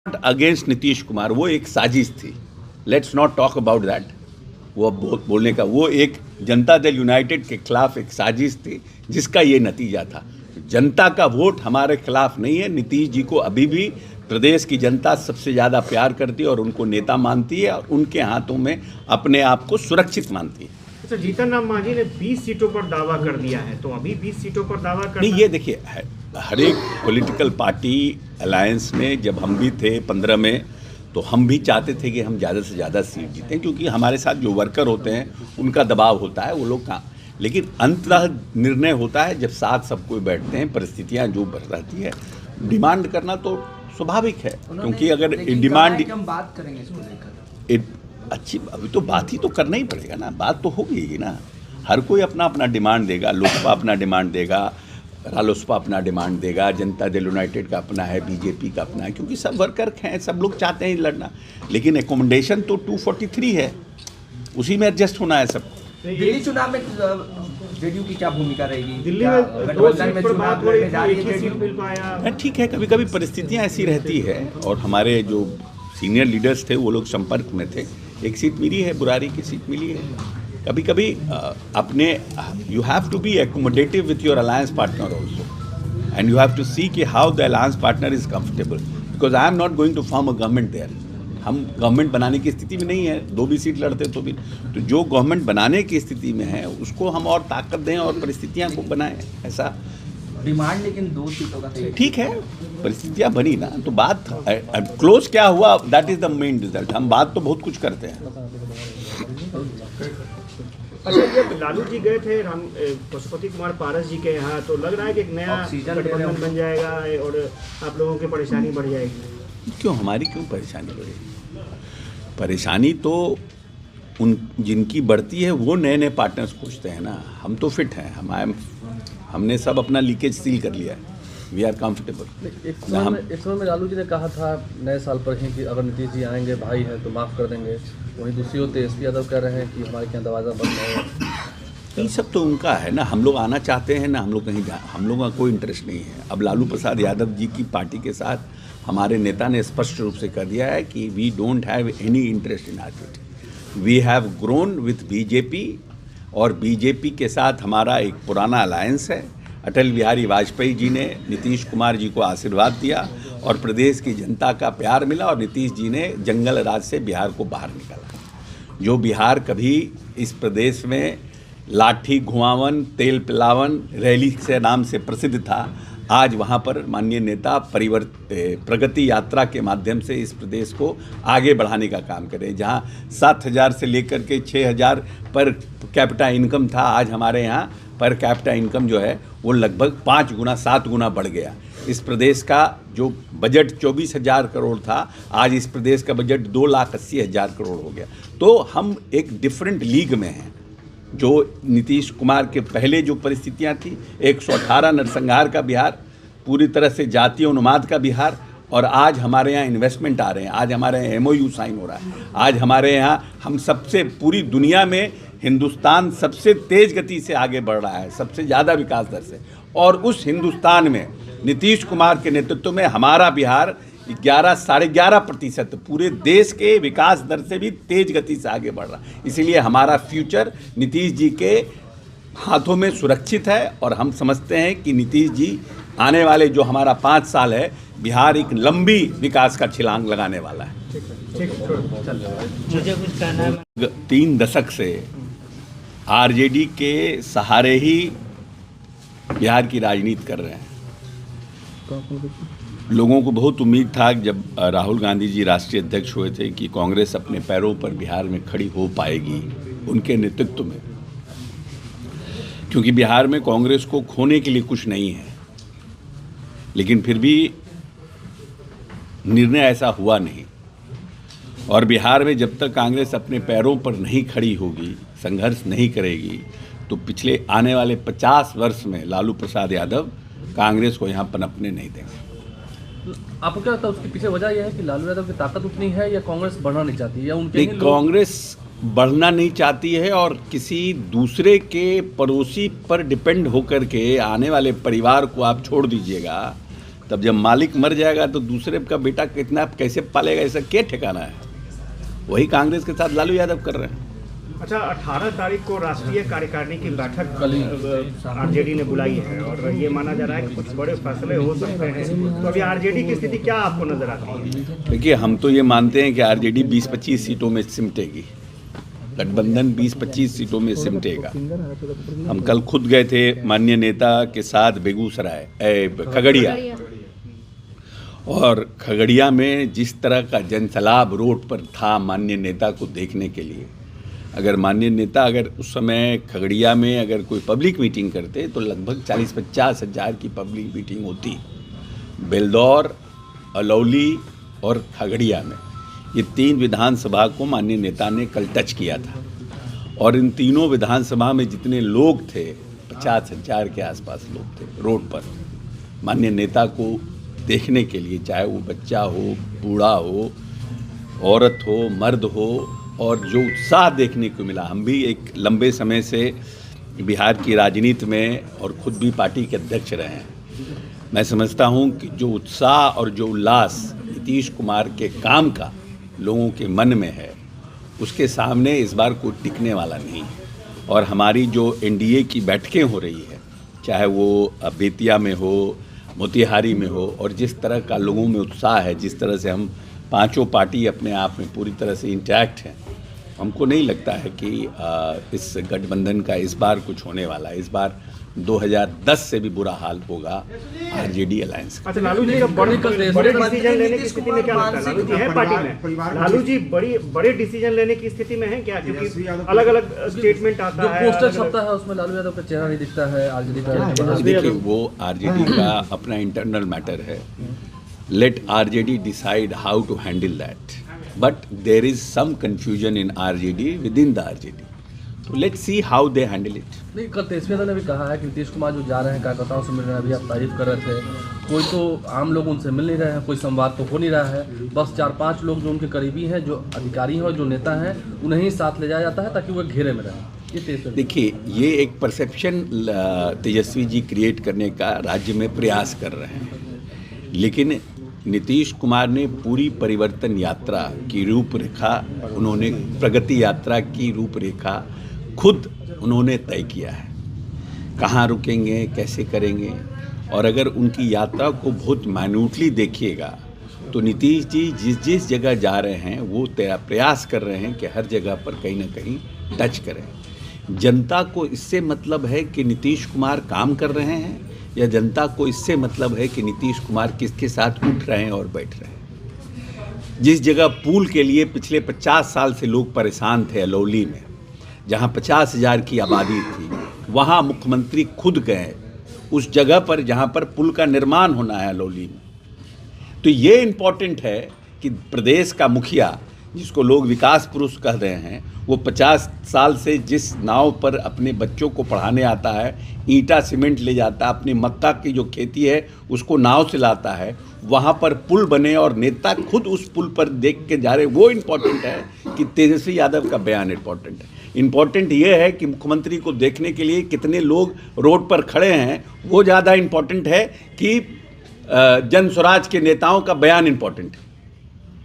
Against Nitish Kumar, वो एक साजिश थी। Let's not talk about that. वो बोलने का, वो एक जनता दल यूनाइटेड के खिलाफ एक साजिश थी जिसका ये नतीजा था। जनता का वोट हमारे खिलाफ नहीं है। नीतीश जी को अभी भी प्रदेश की जनता सबसे ज़्यादा प्यार करती है और उनको नेता मानती है और उनके हाथों में अपने आप को सुरक्षित मानती है। अच्छा, जीतन राम मांझी ने 20 सीटों पर दावा कर दिया है, तो अभी 20 सीटों पर दावा करना नहीं, ये देखिए, हर एक पॉलिटिकल पार्टी अलायंस में जब हम भी थे 15 में, तो हम भी चाहते थे कि हम ज़्यादा से ज़्यादा सीट जीतें, क्योंकि हमारे साथ जो वर्कर होते हैं उनका दबाव होता है, वो लोग का। लेकिन अंततः निर्णय होता है जब साथ सब कोई बैठते हैं, परिस्थितियाँ जो रहती है। डिमांड करना तो स्वाभाविक है, क्योंकि अगर डिमांड हम बात करेंगे इसको लेकर अच्छी, अभी तो बात ही तो करना ही पड़ेगा ना, बात तो होगी ना। हर कोई अपना अपना डिमांड देगा, लोकसभा अपना डिमांड देगा, रालोसपा अपना डिमांड देगा, जनता दल यूनाइटेड का अपना है, बीजेपी का अपना है, क्योंकि सब वर्कर हैं, सब लोग चाहते हैं लड़ना। लेकिन एकोमोडेशन तो 243 है, उसी में एडजस्ट होना है सब। दिल्ली चुनाव में जेडीयू की क्या भूमिका रहेगी? दिल्ली में 2 सीट पर बात हो रही थी, एक ही सीट मिल पाया। ठीक है, कभी कभी परिस्थितियाँ ऐसी रहती है, और हमारे जो सीनियर लीडर्स थे वो लोग संपर्क में थे। एक सीट मिली है, बुरारी की सीट मिली है। कभी कभी अपने you have to be accommodative with your alliance partner also, and you have to see कि how the alliance partner is comfortable, because I am not going to form a government there. हम government बनाने की स्थिति में नहीं है, 2 भी seat लड़ते तो भी। तो जो गवर्नमेंट बनाने की स्थिति में है उसको हम और ताकत दें और परिस्थितियाँ को बनाएं, ऐसा डिमांड। लेकिन 2 सीटों का ठीक है, परिस्थितियाँ बनी ना, तो बात क्लोज क्या हुआ, that is the main result. हम बात तो बहुत कुछ करते हैं। अच्छा, जब लालू जी गए थे पशुपति कुमार पारस जी के यहाँ, तो लग रहा है कि एक नया गठबंधन बन जाएगा और आप लोगों की परेशानी बढ़ जाएगी। क्यों, हमारी क्यों परेशानी बढ़ेगी? परेशानी तो उन जिनकी बढ़ती है वो नए नए पार्टनर्स खोजते हैं ना। हम तो फिट हैं, हमने सब अपना लीकेज सील कर लिया है। We are comfortable. एक समय में लालू जी ने कहा था नए साल पर ही कि अगर नीतीश जी आएंगे, भाई हैं तो माफ़ कर देंगे। वहीं दूसरी ओर तेजस्वी यादव कह रहे हैं कि हमारे यहाँ दरवाज़ा बंद है। ये सब तो उनका है ना, हम लोग आना चाहते हैं ना, हम लोग कहीं हम लोगों का कोई इंटरेस्ट नहीं है। अब लालू प्रसाद यादव जी की पार्टी के साथ हमारे नेता ने स्पष्ट रूप से कर दिया है कि we don't have any interest in RJD. We have grown with BJP, और बीजेपी के साथ हमारा एक पुराना अलायंस है। अटल बिहारी वाजपेयी जी ने नीतीश कुमार जी को आशीर्वाद दिया और प्रदेश की जनता का प्यार मिला, और नीतीश जी ने जंगल राज से बिहार को बाहर निकाला। जो बिहार कभी इस प्रदेश में लाठी घुमावन, तेल पिलावन, रैली से नाम से प्रसिद्ध था, आज वहाँ पर माननीय नेता प्रगति यात्रा के माध्यम से इस प्रदेश को आगे बढ़ाने का काम करें। जहाँ 7,000 से लेकर के 6,000 पर कैपिटा इनकम था, आज हमारे यहाँ पर कैपिटा इनकम जो है वो लगभग 5 गुना 7 गुना बढ़ गया। इस प्रदेश का जो बजट 24,000 करोड़ था, आज इस प्रदेश का बजट 2,80,000 करोड़ हो गया। तो हम एक डिफरेंट लीग में हैं। जो नीतीश कुमार के पहले जो परिस्थितियां थी, 118 नरसंहार का बिहार, पूरी तरह से जातीय उन्माद का बिहार, और आज हमारे यहाँ इन्वेस्टमेंट आ रहे हैं, आज हमारे यहाँ MOU साइन हो रहा है, आज हमारे यहाँ हम सबसे पूरी दुनिया में हिंदुस्तान सबसे तेज़ गति से आगे बढ़ रहा है, सबसे ज़्यादा विकास दर से। और उस हिंदुस्तान में नीतीश कुमार के नेतृत्व में हमारा बिहार 11-11.5% पूरे देश के विकास दर से भी तेज गति से आगे बढ़ रहा है। इसीलिए हमारा फ्यूचर नीतीश जी के हाथों में सुरक्षित है, और हम समझते हैं कि नीतीश जी आने वाले जो हमारा 5 साल है, बिहार एक लंबी विकास का छलांग लगाने वाला है। मुझे कुछ कहना है। 3 दशक से आरजेडी के सहारे ही बिहार की राजनीति कर रहे हैं। लोगों को बहुत उम्मीद था जब राहुल गांधी जी राष्ट्रीय अध्यक्ष हुए थे कि कांग्रेस अपने पैरों पर बिहार में खड़ी हो पाएगी उनके नेतृत्व में, क्योंकि बिहार में कांग्रेस को खोने के लिए कुछ नहीं है। लेकिन फिर भी निर्णय ऐसा हुआ नहीं, और बिहार में जब तक कांग्रेस अपने पैरों पर नहीं खड़ी होगी, संघर्ष नहीं करेगी, तो पिछले आने वाले 50 वर्ष में लालू प्रसाद यादव कांग्रेस को यहाँ पनपने नहीं देंगे। आपको क्या लगता है उसके पीछे वजह यह है कि लालू यादव की ताकत उतनी है, या कांग्रेस बढ़ना नहीं चाहती है, या उनके कांग्रेस बढ़ना नहीं चाहती है, और किसी दूसरे के पड़ोसी पर डिपेंड होकर के आने वाले परिवार को आप छोड़ दीजिएगा। तब जब मालिक मर जाएगा तो दूसरे का बेटा कितना कैसे पालेगा, ऐसा क्या ठिकाना है? वही कांग्रेस के साथ लालू यादव कर रहे हैं। अच्छा, 18 तारीख को राष्ट्रीय कार्यकारिणी की बैठक आरजेडी ने बुलाई है और ये माना जा रहा है कि कुछ बड़े फैसले हो सकते हैं, तो अभी आरजेडी की स्थिति क्या आपको नजर आती है? देखिए, हम तो ये मानते हैं कि आरजेडी 20-25 सीटों में सिमटेगी, गठबंधन 20-25 सीटों में सिमटेगा। हम कल खुद गए थे माननीय नेता के साथ बेगूसराय खगड़िया, और खगड़िया में जिस तरह का जनसैलाब रोड पर था माननीय नेता को देखने के लिए, अगर माननीय नेता अगर उस समय खगड़िया में अगर कोई पब्लिक मीटिंग करते तो लगभग 40-50 हज़ार की पब्लिक मीटिंग होती। बेलदौर, अलौली और खगड़िया में ये 3 विधानसभा को माननीय नेता ने कल टच किया था, और इन तीनों विधानसभा में जितने लोग थे 50 हज़ार के आसपास लोग थे रोड पर माननीय नेता को देखने के लिए, चाहे वो बच्चा हो, बूढ़ा हो, औरत हो, मर्द हो, और जो उत्साह देखने को मिला। हम भी एक लंबे समय से बिहार की राजनीति में और खुद भी पार्टी के अध्यक्ष रहे हैं। मैं समझता हूं कि जो उत्साह और जो उल्लास नीतीश कुमार के काम का लोगों के मन में है, उसके सामने इस बार कोई टिकने वाला नहीं है। और हमारी जो एनडीए की बैठकें हो रही है, चाहे वो बेतिया में हो, मोतिहारी में हो, और जिस तरह का लोगों में उत्साह है, जिस तरह से हम पांचों पार्टी अपने आप में पूरी तरह से इंटैक्ट हैं, हमको नहीं लगता है कि इस गठबंधन का इस बार कुछ होने वाला है। इस बार 2010 से भी बुरा हाल होगा आरजेडी अलायंस का। अच्छा, लालू जी का बड़े डिसीजन लेने की स्थिति में क्या लगता है? लालू जी है पार्टी में, लालू जी बड़े डिसीजन लेने की स्थिति में है क्या? क्योंकि अलग अलग स्टेटमेंट आता जो है, पोस्टर छपता है उसमें लालू यादव का चेहरा नहीं दिखता है आरजेडी का। देखिए, वो आरजेडी का अपना इंटरनल मैटर है। Let RJD decide how to handle that. But there is some confusion in RJD within the RJD. So let's see how they handle it. नहीं, कल तेजस्वी यादव ने भी कहा है कि नीतीश कुमार जो जा रहे हैं कार्यकर्ताओं से मिल रहे हैं, अभी आप तारीफ कर रहे थे, कोई तो आम लोग उनसे मिल नहीं रहे हैं, कोई संवाद तो हो नहीं रहा है, बस 4-5 लोग जो उनके करीबी हैं, जो अधिकारी हैं और जो नेता हैं, उन्हें साथ ले जाया जाता है ताकि वो घेरे में रहें। ये तेजस्वी, देखिए, ये एक परसेप्शन तेजस्वी जी क्रिएट करने का राज्य में प्रयास कर रहे हैं, लेकिन नीतीश कुमार ने पूरी परिवर्तन यात्रा की रूपरेखा, उन्होंने प्रगति यात्रा की रूपरेखा खुद उन्होंने तय किया है, कहाँ रुकेंगे, कैसे करेंगे। और अगर उनकी यात्रा को बहुत माइन्यूटली देखिएगा तो नीतीश जी जिस जगह जा रहे हैं वो प्रयास कर रहे हैं कि हर जगह पर कहीं ना कहीं टच करें। जनता को इससे मतलब है कि नीतीश कुमार काम कर रहे हैं, या जनता को इससे मतलब है कि नीतीश कुमार किसके साथ उठ रहे हैं और बैठ रहे हैं। जिस जगह पुल के लिए पिछले 50 साल से लोग परेशान थे, अलौली में, जहां 50 हज़ार की आबादी थी, वहां मुख्यमंत्री खुद गए उस जगह पर जहां पर पुल का निर्माण होना है अलौली में। तो ये इम्पोर्टेंट है कि प्रदेश का मुखिया, जिसको लोग विकास पुरुष कह रहे हैं, वो 50 साल से जिस नाव पर अपने बच्चों को पढ़ाने आता है, ईंटा सीमेंट ले जाता है, अपनी मक्का की जो खेती है उसको नाव से लाता है, वहाँ पर पुल बने और नेता खुद उस पुल पर देख के जा रहे, वो इम्पोर्टेंट है कि तेजस्वी यादव का बयान इम्पोर्टेंट है। इम्पोर्टेंट ये है कि मुख्यमंत्री को देखने के लिए कितने लोग रोड पर खड़े हैं, वो ज़्यादा इम्पोर्टेंट है कि जन स्वराज के नेताओं का बयान इम्पोर्टेंट है।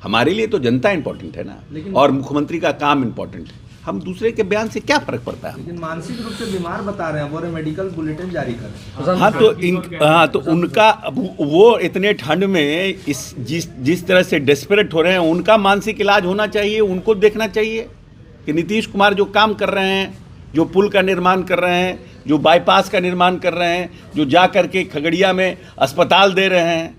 हमारे लिए तो जनता इम्पोर्टेंट है ना, और मुख्यमंत्री का काम इम्पोर्टेंट है। हम दूसरे के बयान से क्या फर्क पड़ता है? लेकिन मानसिक रूप से बीमार बता रहे हैं, वो मेडिकल बुलेटिन जारी करें। हाँ, तो उनका वो इतने ठंड में जिस तरह से डेस्परेट हो रहे हैं, उनका मानसिक इलाज होना चाहिए, उनको देखना चाहिए कि नीतीश कुमार जो काम कर रहे हैं, जो पुल का निर्माण कर रहे हैं, जो बाईपास का निर्माण कर रहे हैं, जो जा कर के खगड़िया में अस्पताल दे रहे हैं,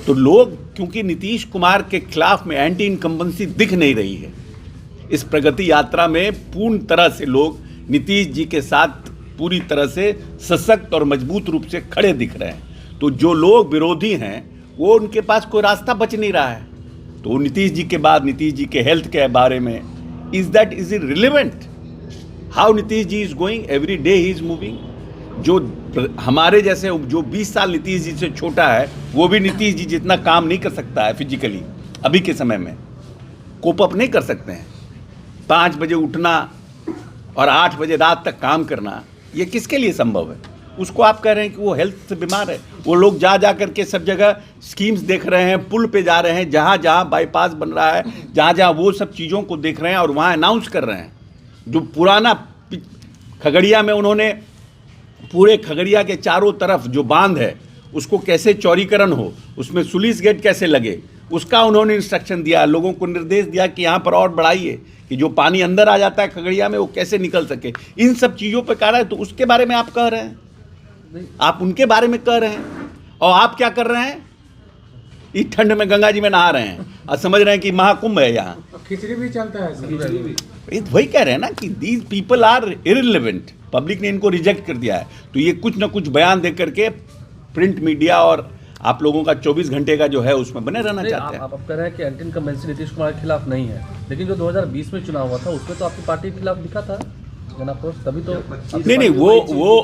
तो लोग, क्योंकि नीतीश कुमार के खिलाफ में एंटी इनकम्बेंसी दिख नहीं रही है, इस प्रगति यात्रा में पूर्ण तरह से लोग नीतीश जी के साथ पूरी तरह से सशक्त और मजबूत रूप से खड़े दिख रहे हैं। तो जो लोग विरोधी हैं, वो उनके पास कोई रास्ता बच नहीं रहा है। तो नीतीश जी के बाद नीतीश जी के हेल्थ के बारे में, is it relevant? How Nitish ji is going, every day he is moving. जो हमारे जैसे जो 20 साल नीतीश जी से छोटा है, वो भी नीतीश जी जितना काम नहीं कर सकता है फिजिकली, अभी के समय में कोप अप नहीं कर सकते हैं। 5 बजे उठना और 8 बजे रात तक काम करना, ये किसके लिए संभव है? उसको आप कह रहे हैं कि वो हेल्थ से बीमार है। वो लोग जा करके सब जगह स्कीम्स देख रहे हैं, पुल पे जा रहे हैं, जहाँ जहाँ बाईपास बन रहा है, जहाँ जहाँ वो सब चीज़ों को देख रहे हैं और वहाँ अनाउंस कर रहे हैं। जो पुराना खगड़िया में उन्होंने पूरे खगड़िया के चारों तरफ जो बांध है उसको कैसे चौड़ीकरण हो, उसमें सुलिस गेट कैसे लगे, उसका उन्होंने इंस्ट्रक्शन दिया, लोगों को निर्देश दिया कि यहाँ पर और बढ़ाइए, कि जो पानी अंदर आ जाता है खगड़िया में वो कैसे निकल सके। इन सब चीज़ों पर कह रहा है, तो उसके बारे में आप कह रहे हैं, आप उनके बारे में कह रहे हैं। और आप क्या कर रहे हैं, इस ठंड में गंगा जी में नहा रहे हैं और समझ रहे हैं कि महाकुंभ है यहाँ। खिचड़ी भी चलता है, वही कह रहे हैं ना कि these people are irrelevant. Public ने इनको रिजेक्ट कर दिया है, तो ये कुछ ना कुछ बयान दे करके प्रिंट मीडिया और आप लोगों का 24 घंटे का जो है उसमें बने रहना चाहते हैं। आप कह रहे हैं कि एंटी इनकम्बेंसी नीतीश कुमार के खिलाफ नहीं है, लेकिन जो 2020 में चुनाव हुआ था उसमें तो आपकी पार्टी के खिलाफ दिखा था, तभी तो नहीं वो